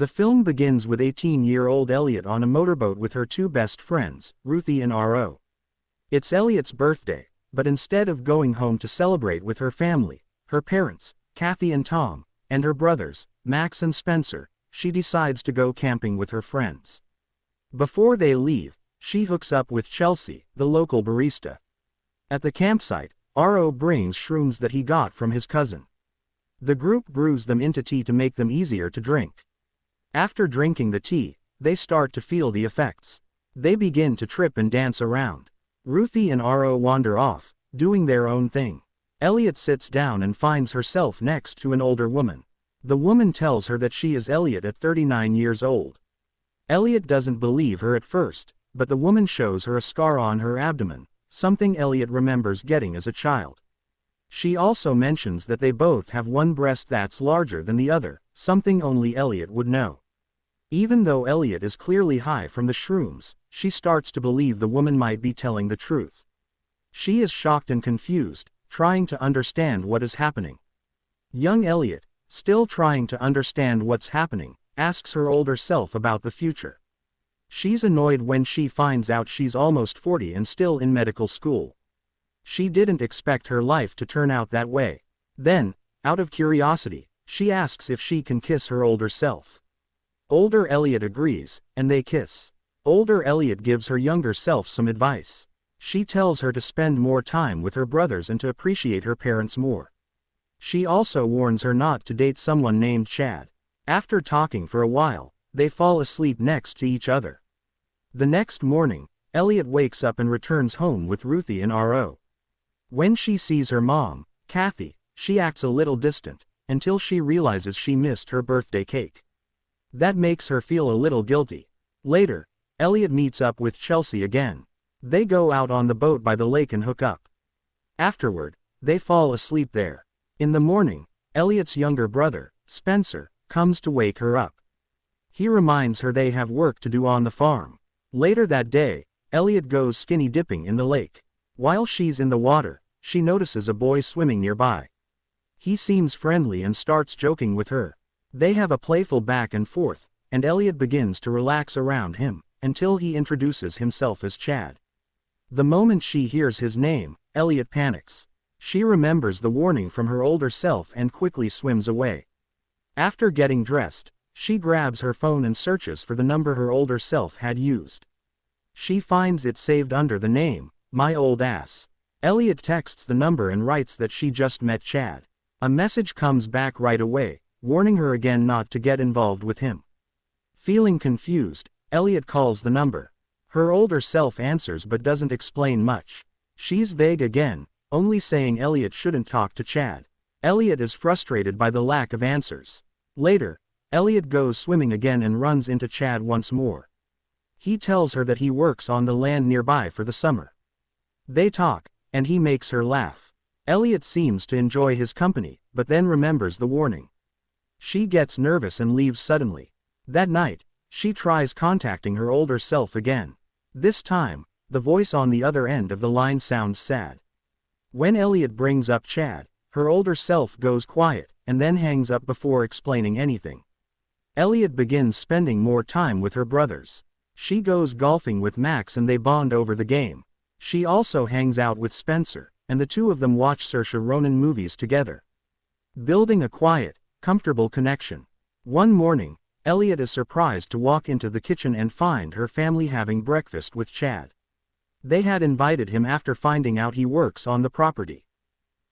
The film begins with 18-year-old Elliot on a motorboat with her two best friends, Ruthie and Ro. It's Elliot's birthday, but instead of going home to celebrate with her family, her parents, Kathy and Tom, and her brothers, Max and Spencer, she decides to go camping with her friends. Before they leave, she hooks up with Chelsea, the local barista. At the campsite, Ro brings shrooms that he got from his cousin. The group brews them into tea to make them easier to drink. After drinking the tea, they start to feel the effects. They begin to trip and dance around. Ruthie and Ro wander off, doing their own thing. Elliot sits down and finds herself next to an older woman. The woman tells her that she is Elliot at 39 years old. Elliot doesn't believe her at first, but the woman shows her a scar on her abdomen, something Elliot remembers getting as a child. She also mentions that they both have one breast that's larger than the other, something only Elliot would know. Even though Elliot is clearly high from the shrooms, she starts to believe the woman might be telling the truth. She is shocked and confused, trying to understand what is happening. Young Elliot, still trying to understand what's happening, asks her older self about the future. She's annoyed when she finds out she's almost 40 and still in medical school. She didn't expect her life to turn out that way. Then, out of curiosity, she asks if she can kiss her older self. Older Elliot agrees, and they kiss. Older Elliot gives her younger self some advice. She tells her to spend more time with her brothers and to appreciate her parents more. She also warns her not to date someone named Chad. After talking for a while, they fall asleep next to each other. The next morning, Elliot wakes up and returns home with Ruthie and Ro. When she sees her mom, Kathy, she acts a little distant, until she realizes she missed her birthday cake. That makes her feel a little guilty. Later, Elliot meets up with Chelsea again. They go out on the boat by the lake and hook up. Afterward, they fall asleep there. In the morning, Elliot's younger brother, Spencer, comes to wake her up. He reminds her they have work to do on the farm. Later that day, Elliot goes skinny dipping in the lake. While she's in the water, she notices a boy swimming nearby. He seems friendly and starts joking with her. They have a playful back and forth, and Elliot begins to relax around him, until he introduces himself as Chad. The moment she hears his name, Elliot panics. She remembers the warning from her older self and quickly swims away. After getting dressed, she grabs her phone and searches for the number her older self had used. She finds it saved under the name, My Old Ass. Elliot texts the number and writes that she just met Chad. A message comes back right away, warning her again not to get involved with him. Feeling confused, Elliot calls the number. Her older self answers but doesn't explain much. She's vague again, only saying Elliot shouldn't talk to Chad. Elliot is frustrated by the lack of answers. Later, Elliot goes swimming again and runs into Chad once more. He tells her that he works on the land nearby for the summer. They talk, and he makes her laugh. Elliot seems to enjoy his company, but then remembers the warning. She gets nervous and leaves suddenly. That night, she tries contacting her older self again. This time, the voice on the other end of the line sounds sad. When Elliot brings up Chad, her older self goes quiet, and then hangs up before explaining anything. Elliot begins spending more time with her brothers. She goes golfing with Max and they bond over the game. She also hangs out with Spencer, and the two of them watch Saoirse Ronan movies together. Building a quiet, comfortable connection. One morning, Elliot is surprised to walk into the kitchen and find her family having breakfast with Chad. They had invited him after finding out he works on the property.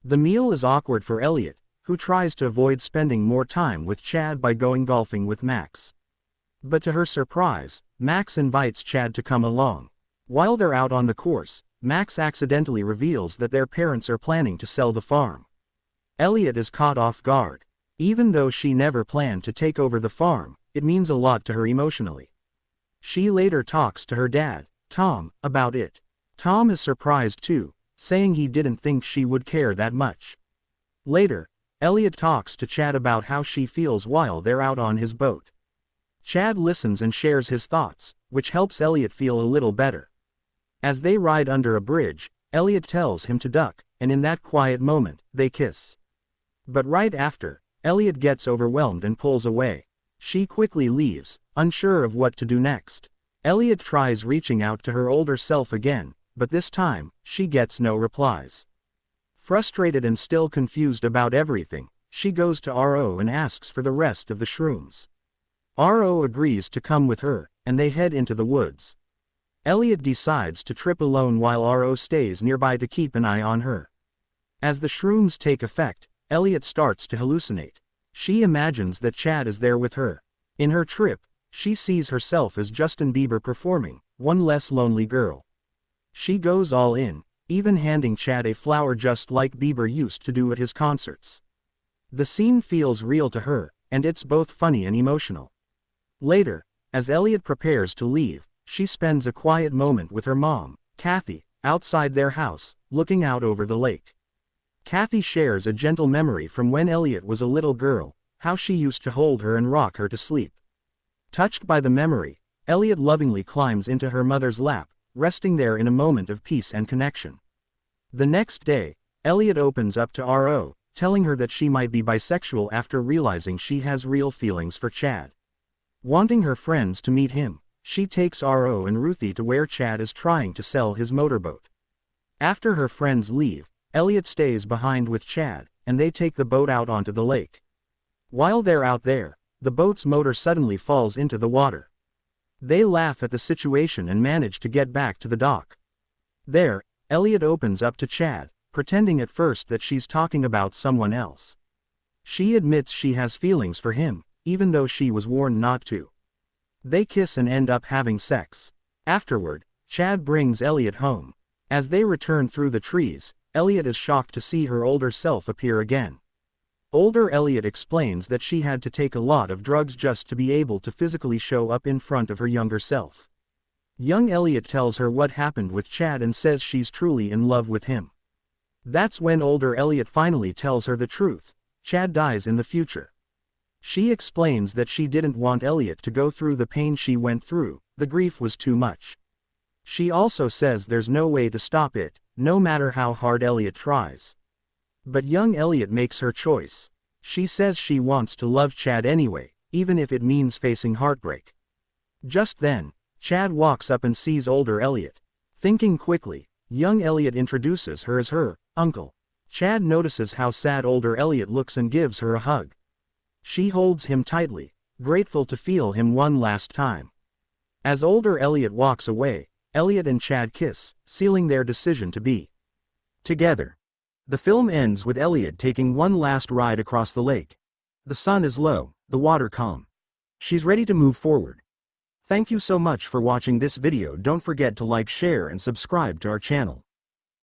The meal is awkward for Elliot, who tries to avoid spending more time with Chad by going golfing with Max. But to her surprise, Max invites Chad to come along. While they're out on the course, Max accidentally reveals that their parents are planning to sell the farm. Elliot is caught off guard. Even though she never planned to take over the farm, it means a lot to her emotionally. She later talks to her dad, Tom, about it. Tom is surprised too, saying he didn't think she would care that much. Later, Elliot talks to Chad about how she feels while they're out on his boat. Chad listens and shares his thoughts, which helps Elliot feel a little better. As they ride under a bridge, Elliot tells him to duck, and in that quiet moment, they kiss. But right after, Elliot gets overwhelmed and pulls away. She quickly leaves, unsure of what to do next. Elliot tries reaching out to her older self again, but this time, she gets no replies. Frustrated and still confused about everything, she goes to RO and asks for the rest of the shrooms. RO agrees to come with her, and they head into the woods. Elliot decides to trip alone while RO stays nearby to keep an eye on her. As the shrooms take effect, Elliot starts to hallucinate. She imagines that Chad is there with her. In her trip, she sees herself as Justin Bieber performing, one less lonely girl. She goes all in, even handing Chad a flower just like Bieber used to do at his concerts. The scene feels real to her, and it's both funny and emotional. Later, as Elliot prepares to leave, she spends a quiet moment with her mom, Kathy, outside their house, looking out over the lake. Kathy shares a gentle memory from when Elliot was a little girl, how she used to hold her and rock her to sleep. Touched by the memory, Elliot lovingly climbs into her mother's lap, resting there in a moment of peace and connection. The next day, Elliot opens up to RO, telling her that she might be bisexual after realizing she has real feelings for Chad. Wanting her friends to meet him, she takes RO and Ruthie to where Chad is trying to sell his motorboat. After her friends leave, Elliot stays behind with Chad, and they take the boat out onto the lake. While they're out there, the boat's motor suddenly falls into the water. They laugh at the situation and manage to get back to the dock. There, Elliot opens up to Chad, pretending at first that she's talking about someone else. She admits she has feelings for him, even though she was warned not to. They kiss and end up having sex. Afterward, Chad brings Elliot home. As they return through the trees, Elliot is shocked to see her older self appear again. Older Elliot explains that she had to take a lot of drugs just to be able to physically show up in front of her younger self. Young Elliot tells her what happened with Chad and says she's truly in love with him. That's when older Elliot finally tells her the truth: Chad dies in the future. She explains that she didn't want Elliot to go through the pain she went through, the grief was too much. She also says there's no way to stop it, no matter how hard Elliot tries. But young Elliot makes her choice. She says she wants to love Chad anyway, even if it means facing heartbreak. Just then, Chad walks up and sees older Elliot. Thinking quickly, young Elliot introduces her as her uncle. Chad notices how sad older Elliot looks and gives her a hug. She holds him tightly, grateful to feel him one last time. As older Elliot walks away, Elliot and Chad kiss, sealing their decision to be together. The film ends with Elliot taking one last ride across the lake. The sun is low, the water calm. She's ready to move forward. Thank you so much for watching this video. Don't forget to like, share and subscribe to our channel.